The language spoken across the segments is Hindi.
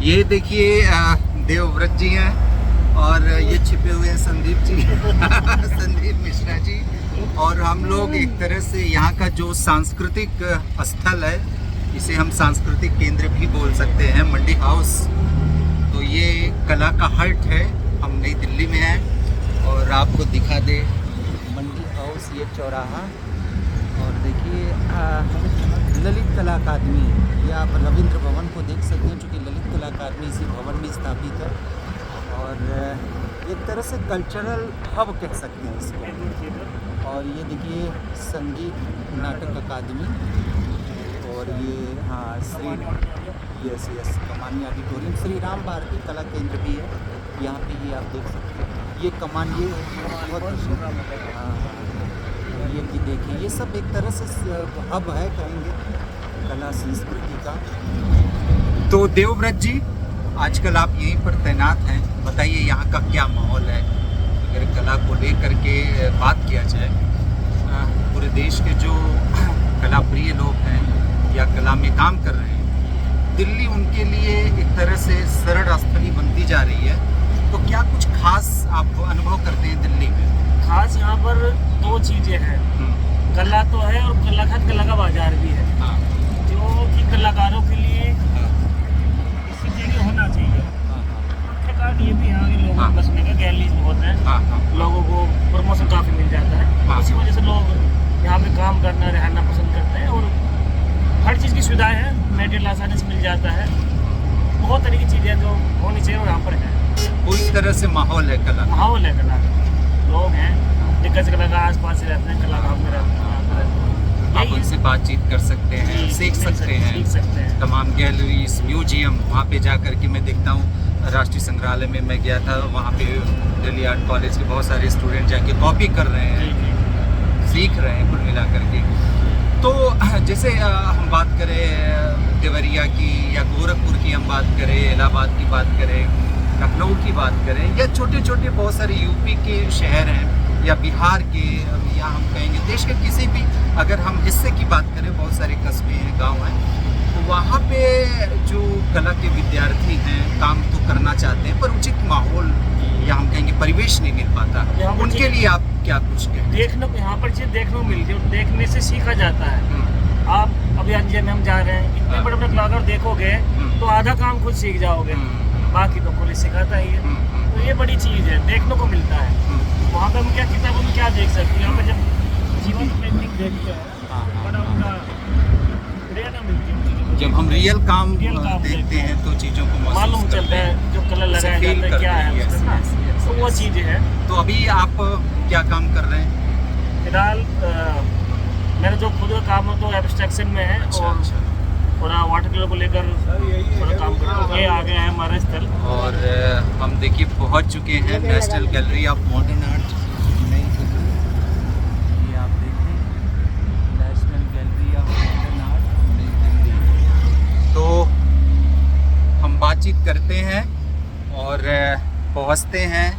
ये देखिए देवव्रत जी हैं और ये छिपे हुए हैं संदीप जी संदीप मिश्रा जी। और हम लोग एक तरह से यहाँ का जो सांस्कृतिक स्थल है, इसे हम सांस्कृतिक केंद्र भी बोल सकते हैं, मंडी हाउस। तो ये कला का हट है, हम नई दिल्ली में हैं और आपको दिखा दे मंडी हाउस, ये चौराहा। और देखिए ललित कला अकादमी, या आप रविंद्र भवन को देख सकते हैं, चूँकि ललित कला अकादमी इसी भवन में स्थापित है। और एक तरह से कल्चरल हब कह सकते हैं इसको। और ये देखिए संगीत नाटक अकादमी, और ये श्री यस कमानी ऑडिटोरियम, श्री राम भारती कला केंद्र भी है यहाँ पे, ये आप देख सकते हैं। ये कमान, ये ये भी देखिए, ये सब एक तरह से हब है कहेंगे कला संस्कृति का। तो देवव्रत जी, आजकल आप यहीं पर तैनात हैं, बताइए यहाँ का क्या माहौल है अगर कला को लेकर के बात किया जाए। पूरे देश के जो कला प्रिय लोग हैं या कला में काम कर रहे हैं, दिल्ली उनके लिए एक तरह से शरण स्थली बनती जा रही है। तो क्या कुछ खास आप अनुभव करते हैं दिल्ली में? खास यहाँ पर दो चीज़ें हैं, कला तो है और कला का बाजार भी है। जो कि कलाकारों के लिए इसी जगह होना चाहिए। मुख्य कारण ये भी यहाँ के लोगों को बसने का, गैलरीज बहुत हैं, लोगों को प्रमोशन काफ़ी मिल जाता है, इसी वजह से लोग यहाँ पे काम करना रहना पसंद करते हैं। और हर चीज़ की सुविधाएँ हैं, मटेरियल आसानी से मिल जाता है, बहुत तरह की चीज़ें जो होनी चाहिए और यहाँ पर है। पूरी तरह से माहौल है कला, माहौल है कला, लोग हैं दिग्गज कलाकार आस-पास से रहते हैं, कलाकार में रहते हैं, आप उनसे बातचीत कर सकते हैं, सीख सकते हैं। तमाम गैलरीज, म्यूजियम, वहाँ पे जा कर के मैं देखता हूँ, राष्ट्रीय संग्रहालय में मैं गया था, वहाँ पे दिल्ली आर्ट कॉलेज के बहुत सारे स्टूडेंट जाके कॉपी कर रहे हैं, सीख रहे हैं कुल मिला करके। तो जैसे हम बात करें देवरिया की या गोरखपुर की, हम बात करें इलाहाबाद की, बात करें लखनऊ की, बात करें या छोटे छोटे बहुत सारे यूपी के शहर हैं या बिहार के, या हम कहेंगे देश के किसी भी अगर हम हिस्से की बात करें, बहुत सारे कस्बे हैं, गांव हैं, तो वहाँ पे जो कला के विद्यार्थी हैं काम तो करना चाहते हैं पर उचित माहौल या हम कहेंगे परिवेश नहीं मिल पाता, उनके लिए आप क्या कुछ कहें? देखने को यहाँ पर चीज़ देखने को मिलती है और देखने से सीखा जाता है। आप अभी अंजय में हम जा रहे हैं, इतने बड़े बड़े कलाकार देखोगे तो आधा काम खुद सीख जाओगे, बाकी तो पुलिस सिखाता ही है। तो ये बड़ी चीज़ है, देखने को मिलता है। वहाँ पर हम क्या किताबों में क्या देख सकते हैं, यहाँ पर जब जीवन पेंटिंग देखते हैं, बड़ा उनका प्रेरणा मिलती है। जब हम रियल काम देखते हैं तो चीज़ों को मालूम चलता है, जो कलर लगाया जाता है क्या है उसका, तो वो चीज़ है। तो अभी आप क्या काम कर रहे हैं? फिलहाल मेरा जो खुद का काम है तो एब्स्ट्रैक्शन में है, और पूरा वाटर कलर को लेकर थोड़ा काम करता हूँ। ये आ गया है हमारा स्थल, और हम देखिए पहुँच चुके हैं National Gallery of Modern art नई दिल्ली। ये आप देखें national Gallery of Modern art नई दिल्ली। तो हम बातचीत करते हैं और पहुँचते हैं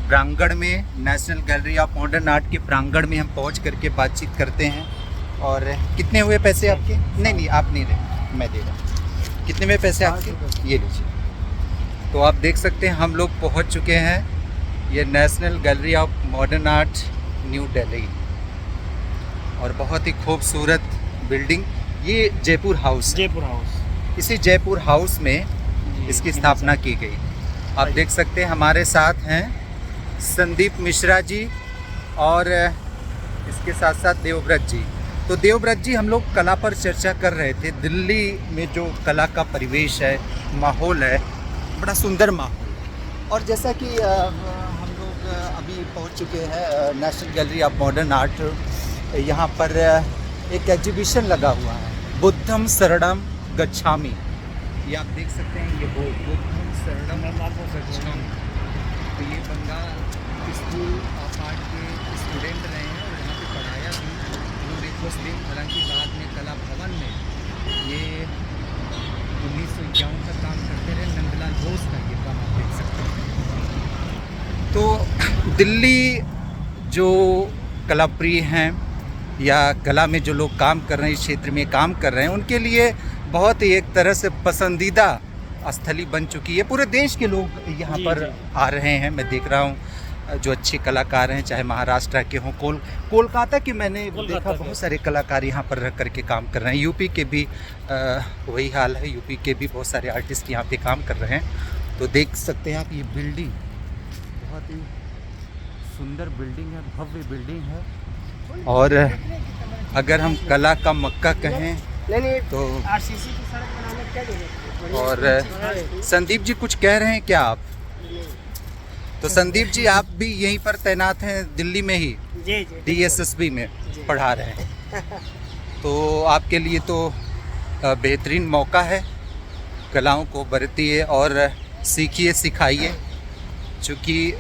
प्रांगण में, national Gallery of Modern art के प्रांगण में हम पहुँच करके बातचीत करते हैं। और कितने हुए पैसे आपके? नहीं आप नहीं रहे, मैं दे रहा हूँ। कितने में पैसे आपके? ये लीजिए। तो आप देख सकते हैं हम लोग पहुंच चुके हैं, ये national Gallery of Modern art new Delhi, और बहुत ही खूबसूरत बिल्डिंग। ये जयपुर हाउस, इसी जयपुर हाउस में इसकी स्थापना की गई। आप देख सकते हैं हमारे साथ हैं संदीप मिश्रा जी और इसके साथ साथ देवव्रत जी। तो देवव्रत जी, हम लोग कला पर चर्चा कर रहे थे। दिल्ली में जो कला का परिवेश है, माहौल है, बड़ा सुंदर माहौल। और जैसा कि हम लोग अभी पहुंच चुके हैं National Gallery of Modern art, यहाँ पर एक एग्जीबिशन लगा हुआ है, बुद्धम शरणम गच्छामि। ये आप देख सकते हैं, ये बुद्धम शरणम गच्छामि। तो ये बंगाल स्कूल ऑफ आर्ट के स्टूडेंट रहे हैं और यहाँ पे पढ़ाया भी पूरे कुछ दिन। हालांकि बाद में कला भवन में ये 1951 का काम करते रहे, नंदलाल बोस का ये काम आप देख सकते हैं। तो दिल्ली जो कला प्रिय हैं या कला में जो लोग काम कर रहे हैं, इस क्षेत्र में काम कर रहे हैं, उनके लिए बहुत ही एक तरह से पसंदीदा स्थली बन चुकी है। पूरे देश के लोग यहाँ जी, पर जी। आ रहे हैं। मैं देख रहा हूँ जो अच्छे कलाकार हैं, चाहे महाराष्ट्र के हों, कोलकाता के मैंने कोलकाता देखा के। बहुत सारे कलाकार यहाँ पर रह करके काम कर रहे हैं। यूपी के भी वही हाल है, यूपी के भी बहुत सारे आर्टिस्ट यहाँ पे काम कर रहे हैं। तो देख सकते हैं आप, ये बिल्डिंग बहुत ही सुंदर बिल्डिंग है, भव्य बिल्डिंग है। और अगर हम कला का मक्का कहें तो आरसीसी की सड़क बनाने क्या जरूरत है? और संदीप जी कुछ कह रहे हैं क्या आप? तो संदीप जी आप भी यहीं पर तैनात हैं दिल्ली में ही, जी जी डीएसएसबी में पढ़ा रहे हैं। तो आपके लिए तो बेहतरीन मौका है, कलाओं को बरतिए और सीखिए सिखाइए, क्योंकि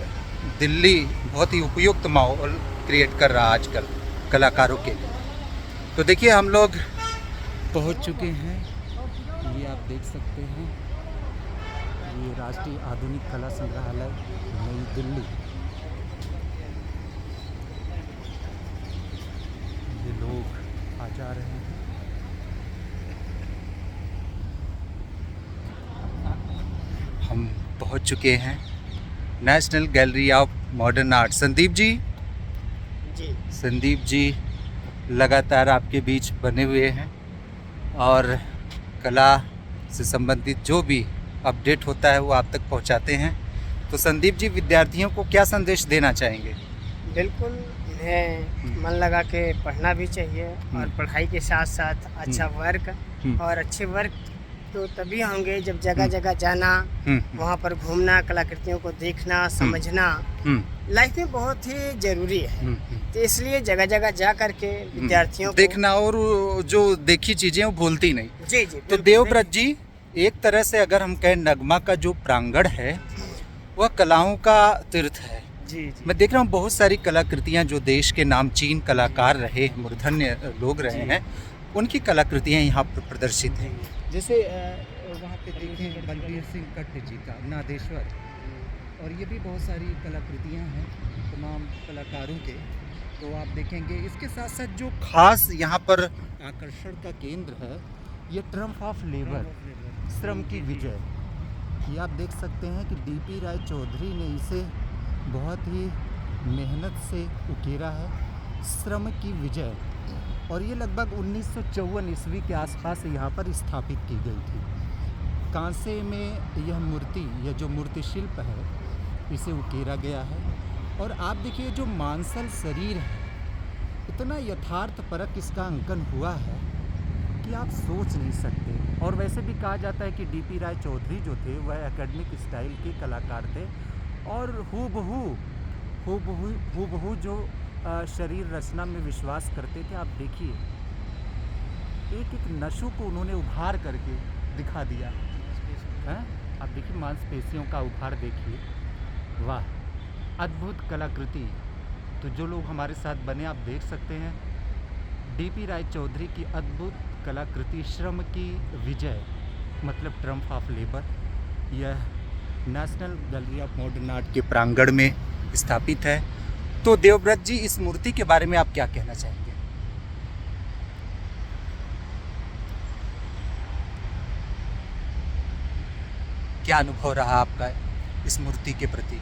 दिल्ली बहुत ही उपयुक्त माहौल क्रिएट कर रहा है आजकल कलाकारों के लिए। तो देखिए हम लोग पहुंच चुके हैं, ये आप देख सकते हैं, ये राष्ट्रीय आधुनिक कला संग्रहालय नई दिल्ली। ये लोग आ जा रहे हैं। हम पहुंच चुके हैं National Gallery of Modern Art. Sandeep ji लगातार आपके बीच बने हुए हैं और कला से संबंधित जो भी अपडेट होता है वो आप तक पहुंचाते हैं। तो संदीप जी, विद्यार्थियों को क्या संदेश देना चाहेंगे? बिल्कुल, इन्हें मन लगा के पढ़ना भी चाहिए और पढ़ाई के साथ साथ अच्छा वर्क और अच्छे वर्क तो तभी होंगे जब जगह जगह जाना, वहाँ पर घूमना, कलाकृतियों को देखना, समझना लाइफ में बहुत ही जरूरी है। तो इसलिए जगह जगह जा करके विद्यार्थियों को देखना, और जो देखी चीजें वो भूलती नहीं। जी तो देवव्रत जी, एक तरह से अगर हम कहें नगमा का जो प्रांगण है वह कलाओं का तीर्थ है। जी। मैं देख रहा हूँ बहुत सारी कलाकृतियाँ जो देश के नामचीन कलाकार रहे, मूर्धन्य लोग रहे हैं, उनकी कलाकृतियाँ यहाँ पर प्रदर्शित हैं। जैसे वहाँ पे देखें बलबीर सिंह कट्ट जी का नादेश्वर, और ये भी बहुत सारी कलाकृतियाँ हैं तमाम कलाकारों के। तो आप देखेंगे इसके साथ साथ जो खास यहाँ पर आकर्षण का केंद्र है, ये ट्रम्प ऑफ लेबर, श्रम की विजय। ये आप देख सकते हैं कि डीपी राय चौधरी ने इसे बहुत ही मेहनत से उकेरा है, श्रम की विजय। और ये लगभग 1954 ईस्वी के आसपास यहाँ पर स्थापित की गई थी। कांसे में यह मूर्ति, यह जो मूर्ति शिल्प है, इसे उकेरा गया है। और आप देखिए जो मांसल शरीर है, इतना यथार्थपरक इसका अंकन हुआ है कि आप सोच नहीं सकते। और वैसे भी कहा जाता है कि डीपी राय चौधरी जो थे वह एकेडमिक स्टाइल के कलाकार थे, और हूबहू जो शरीर रचना में विश्वास करते थे। आप देखिए एक एक नसों को उन्होंने उभार करके दिखा दिया है। आप देखिए मांसपेशियों का उभार देखिए, वाह, अद्भुत कलाकृति। तो जो लोग हमारे साथ बने आप देख सकते हैं, डीपी राय चौधरी की अद्भुत कलाकृति श्रम की विजय, मतलब ट्रम्प ऑफ लेबर, यह national Gallery of Modern art के प्रांगण में स्थापित है। तो देवव्रत जी, इस मूर्ति के बारे में आप क्या कहना चाहेंगे? क्या अनुभव रहा आपका इस मूर्ति के प्रति?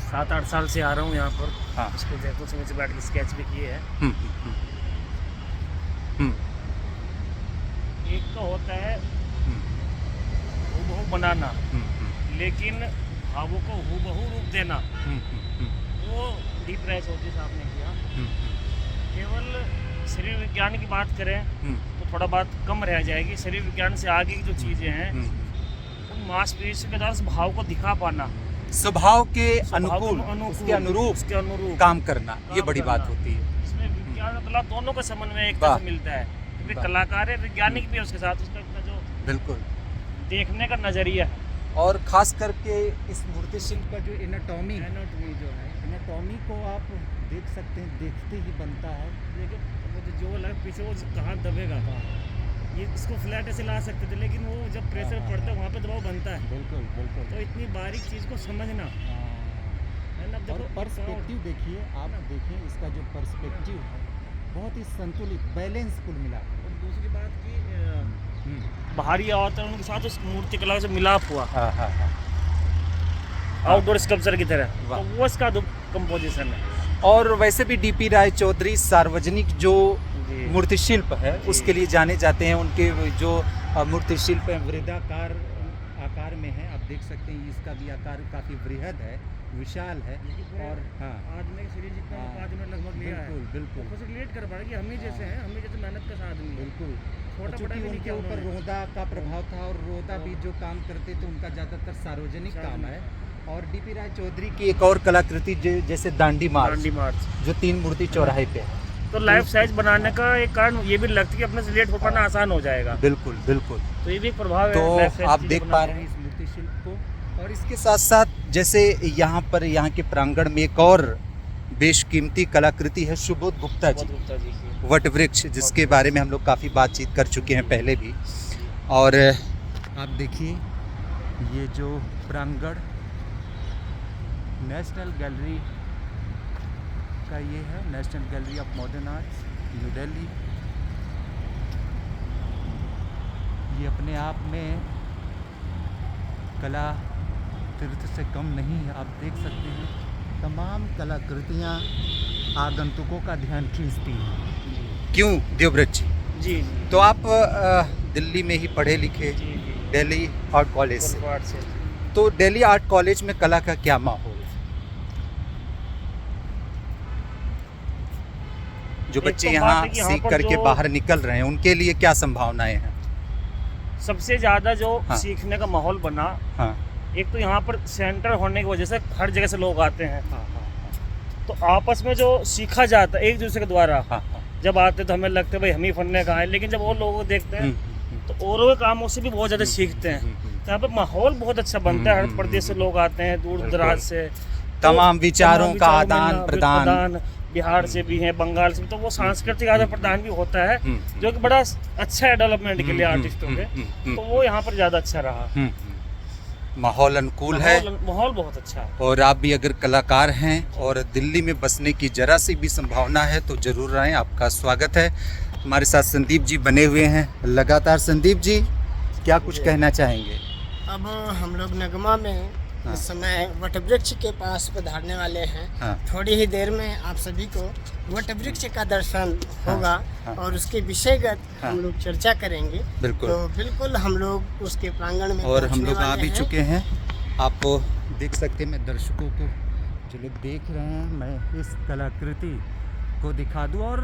7-8 साल से आ रहा हूँ यहाँ पर। हाँ। इसको देखो, समय से बैठ के स्केच भी किए हैं। एक तो होता है हूबहू बनाना, लेकिन भावों को हूबहू रूप देना, वो डीप राय चौधरी साहब ने किया। केवल शरीर विज्ञान की बात करें तो थोड़ा बात कम रह जाएगी। शरीर विज्ञान से आगे की जो चीज़ें हैं, उन मांसपेशियों के द्वारा उस भाव को दिखा पाना, स्वभाव के अनुकूल, उसके अनुरूप काम करना, ये बड़ी बात होती है। इसमें विज्ञान और कला दोनों का समन्वय एक तरह से मिलता है, क्योंकि कलाकार है, वैज्ञानिक भी है उसके साथ, उसका जो बिल्कुल देखने का नजरिया है। और खास करके इस मूर्ति शिल्प का जो एनाटॉमी जो है, एनाटॉमी को आप देख सकते हैं, देखते ही बनता है। देखिए जो लग पीछे वो कहाँ दबेगा, ये इसको फ्लैट ऐसे ला सकते थे, लेकिन वो जब प्रेशर पड़ता है वहाँ पे दबाव बनता है। बिल्कुल बिल्कुल। तो इतनी बारीक चीज़ को समझना है ना। और देखो पर्सपेक्टिव देखिए, आप देखिए इसका जो पर्सपेक्टिव है, बहुत ही संतुलित बैलेंस कुल मिला के। और दूसरी बात कि हम्म। बाहरी वातावरण के साथ उस मूर्ति कला से मिलाप हुआ, हाँ हाँ हाँ। आउटडोर स्कल्पचर की तरह, वाह। तो वो इसका कंपोजिशन है। और वैसे भी डीपी राय चौधरी सार्वजनिक जो जी। मूर्ति शिल्प है जी। उसके लिए जाने जाते हैं। उनके जो मूर्ति शिल्प है वृत्ताकार आकार में है, आप देख सकते हैं इसका भी आकार काफ़ी बृहद है, विशाल है। और हाँ आदमी के शरीर जितना हाँ, 5 मिनट लगभग लिया है, बिल्कुल बिल्कुल तो रिलेट कर पाएगा कि हम ही जैसे हैं, हम ही जैसे मेहनत का आदमी है। बिल्कुल। छोटा बड़ा चूँकि भी नहीं उनके किया ऊपर उन्होंने। रोदा का प्रभाव था और रोदा भी जो काम करते थे उनका ज़्यादातर सार्वजनिक काम है। और डीपी राय चौधरी की एक और कलाकृति जैसे दांडी डांडी मार्च, मार्च, जो 3 मूर्ति चौराहे पे है। तो लाइफ साइज बनाने का एक कारण ये भी लगता है कि अपने से रिलेट हो पाना आसान हो जाएगा। बिल्कुल बिल्कुल। तो ये भी एक प्रभाव है life तो size आप चीज़ें देख पा बनाने रहे हैं इस मूर्ति शिल्प को। और इसके साथ साथ जैसे यहाँ पर यहाँ के प्रांगण में एक और बेशकीमती कलाकृति है सुबोध गुप्ता का। जी, गुप्ता जी की वट वृक्ष, जिसके बारे में हम लोग काफ़ी बातचीत कर चुके हैं पहले भी। और आप देखिए ये जो प्रांगण नेशनल गैलरी का ये है, national Gallery of modern arts new Delhi. ये अपने आप में कला तीर्थ से कम नहीं है। आप देख सकते हैं तमाम कलाकृतियाँ आगंतुकों का ध्यान खींचती हैं। क्यों देवव्रत जी? जी तो आप दिल्ली में ही पढ़े लिखे, जी जी दिल्ली आर्ट कॉलेज से, गुलबाड़ से। तो दिल्ली आर्ट कॉलेज में कला का क्या माहौल है? जो एक बच्चे तो यहाँ बात है कि यहाँ सीख पर करके जो- बाहर निकल रहे हैं उनके लिए क्या संभावनाएं हैं? सबसे ज़्यादा जो हाँ। सीखने का माहौल बना, हाँ एक तो यहाँ पर सेंटर होने की वजह से हर जगह से लोग आते हैं, हाँ तो आपस में जो सीखा जाता है एक दूसरे के द्वारा, हाँ हाँ। जब आते तो हमें लगता है भाई हम ही फनने का है, लेकिन जब और लोगों को देखते हैं तो औरों के कामों से भी बहुत ज़्यादा सीखते हैं। तो यहाँ पर माहौल बहुत अच्छा बनता है, हर प्रदेश से लोग आते हैं, दूर दराज से, तमाम विचारों का में आदान प्रदान। बिहार से भी है, बंगाल से भी, तो वो सांस्कृतिक आदान प्रदान भी होता है, जो कि बड़ा अच्छा है डेवलपमेंट के लिए आर्टिस्टों के। तो वो यहाँ पर ज़्यादा अच्छा रहा, माहौल अनुकूल है माहौल बहुत अच्छा है। और आप भी अगर कलाकार हैं और दिल्ली में बसने की जरा सी भी संभावना है तो ज़रूर आएँ, आपका स्वागत है। हमारे साथ संदीप जी बने हुए हैं लगातार। संदीप जी क्या कुछ कहना चाहेंगे? अब हम लोग नगमा में हाँ। इस समय वट वृक्ष के पास पधारने वाले हैं। हाँ। थोड़ी ही देर में आप सभी को वट वृक्ष का दर्शन होगा हाँ। और उसके विषयगत हाँ। हम लोग चर्चा करेंगे। बिल्कुल। तो बिल्कुल हम लोग उसके प्रांगण में और हम पहुंचने लोग आ वाले भी हैं। चुके हैं। आप देख सकते हैं, मैं दर्शकों को जो लोग देख रहे हैं मैं इस कलाकृति को दिखा दूं। और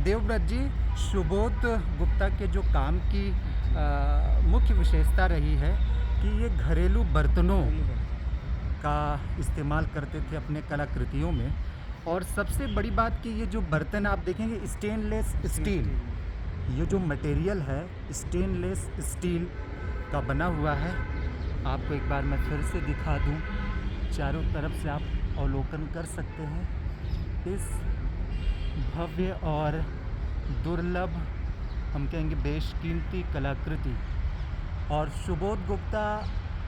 देवव्रत जी, सुबोध गुप्ता के जो काम की मुख्य विशेषता रही है कि ये घरेलू बर्तनों का इस्तेमाल करते थे अपने कलाकृतियों में। और सबसे बड़ी बात कि ये जो बर्तन आप देखेंगे स्टेनलेस स्टील, ये जो मटेरियल है स्टेनलेस स्टील का बना हुआ है। आपको एक बार मैं फिर से दिखा दूं, चारों तरफ से आप अवलोकन कर सकते हैं इस भव्य और दुर्लभ, हम कहेंगे बेशकीमती कलाकृति। और सुबोध गुप्ता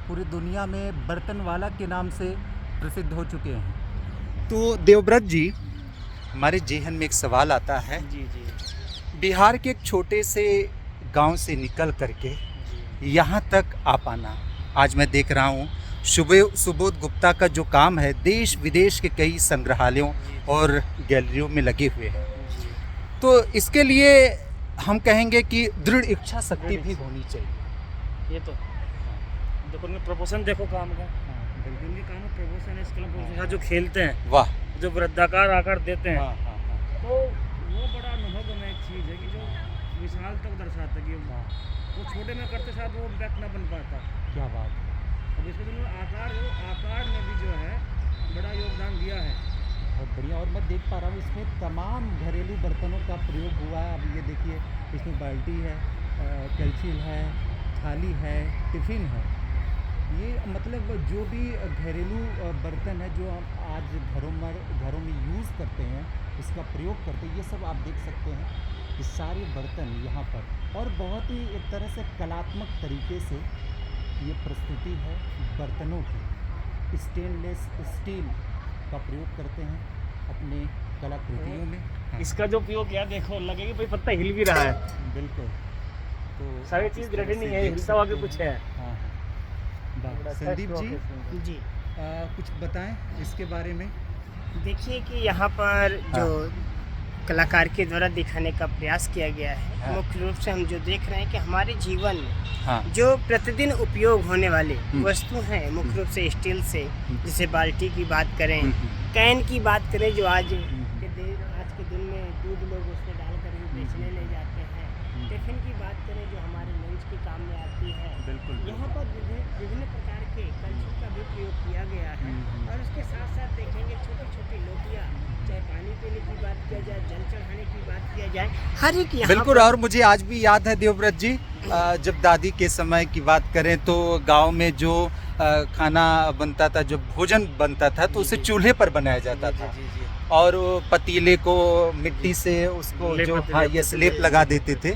पूरी दुनिया में बर्तन वाला के नाम से प्रसिद्ध हो चुके हैं। तो देवव्रत जी, हमारे जेहन में एक सवाल आता है, जी जी बिहार के एक छोटे से गांव से निकल करके यहाँ तक आ पाना, आज मैं देख रहा हूँ सुबोध गुप्ता का जो काम है देश विदेश के कई संग्रहालयों और गैलरियों में लगे हुए हैं। तो इसके लिए हम कहेंगे कि दृढ़ इच्छा शक्ति भी होनी चाहिए। ये तो देखो उनका प्रपोजन देखो काम का, उनके काम में प्रपोजन है, इसके लिए जो खेलते हैं, वाह, जो वृत्ताकार आकार देते हैं, हाँ, तो वो बड़ा अनुभव में एक चीज़ है कि जो विशाल तक दर्शाता है कि वो छोटे में करते साथ वो व्यक्त न बन पाता। क्या बात है। अब इसके जो आकार में भी जो है बड़ा योगदान दिया है। बहुत बढ़िया। और मैं देख पा रहा हूँ इसमें तमाम घरेलू बर्तनों का प्रयोग हुआ है। अब ये देखिए, इसमें बाल्टी है, कलछी है, थाली है, टिफ़िन है। ये मतलब जो भी घरेलू बर्तन है जो हम आज घरों में यूज़ करते हैं, इसका प्रयोग करते हैं, ये सब आप देख सकते हैं, ये सारे बर्तन यहाँ पर। और बहुत ही एक तरह से कलात्मक तरीके से ये प्रस्तुति है बर्तनों की। स्टेनलेस स्टील का प्रयोग करते हैं अपने कलाकृतियों में। इसका जो उपयोग किया देखो लगेगा भाई पत्ता हिल भी रहा है। बिल्कुल। तो सारी चीज रेडी नहीं है, हिलता हुआ भी कुछ है। हाँ हाँ। संदीप जी जी कुछ बताएं इसके बारे में। देखिए कि यहाँ पर जो कलाकार के द्वारा दिखाने का प्रयास किया गया है, हाँ। मुख्य रूप से हम जो देख रहे हैं कि हमारे जीवन में हाँ जो प्रतिदिन उपयोग होने वाले वस्तु हैं, मुख्य रूप से स्टील से, जैसे बाल्टी की बात करें, कैन की बात करें जो आज के दिन में दूध लोग उसमें डालकर भी बेचने ले जाते हैं, टिफिन की बात करें जो हमारे लंच के काम में आती है। बिल्कुल। यहाँ पर विभिन्न प्रकार के कल्चर का भी प्रयोग किया गया है और उसके साथ साथ देखेंगे छोटी छोटी लोटियाँ, चाहे पानी पीने की बात किया जाए, जल चढ़ाने की बात किया जाए, हर एक यहाँ बिल्कुल। और मुझे आज भी याद है देवव्रत जी, जब दादी के समय की बात करें तो गांव में जो खाना बनता था, जो भोजन बनता था, तो उसे चूल्हे पर बनाया जाता था और वो पतीले को मिट्टी से उसको जो हाँ ये स्लेप लगा देते थे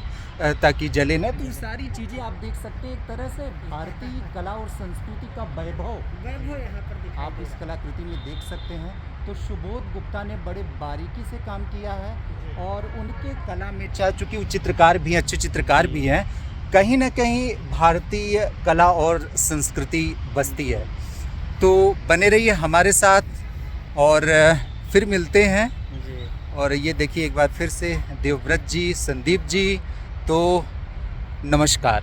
ताकि जले ना। तो ये सारी चीज़ें आप देख सकते हैं, एक तरह से भारतीय कला और संस्कृति का वैभव यहाँ पर दिखाई आप इस कलाकृति में देख सकते हैं। तो सुबोध गुप्ता ने बड़े बारीकी से काम किया है और उनके कला में चाहे चूँकि वो चित्रकार भी हैं, अच्छे चित्रकार भी हैं, कहीं ना कहीं भारतीय कला और संस्कृति बसती है। तो बने रहिए हमारे साथ और फिर मिलते हैं। और ये देखिए एक बार फिर से देवव्रत जी, संदीप जी, तो नमस्कार।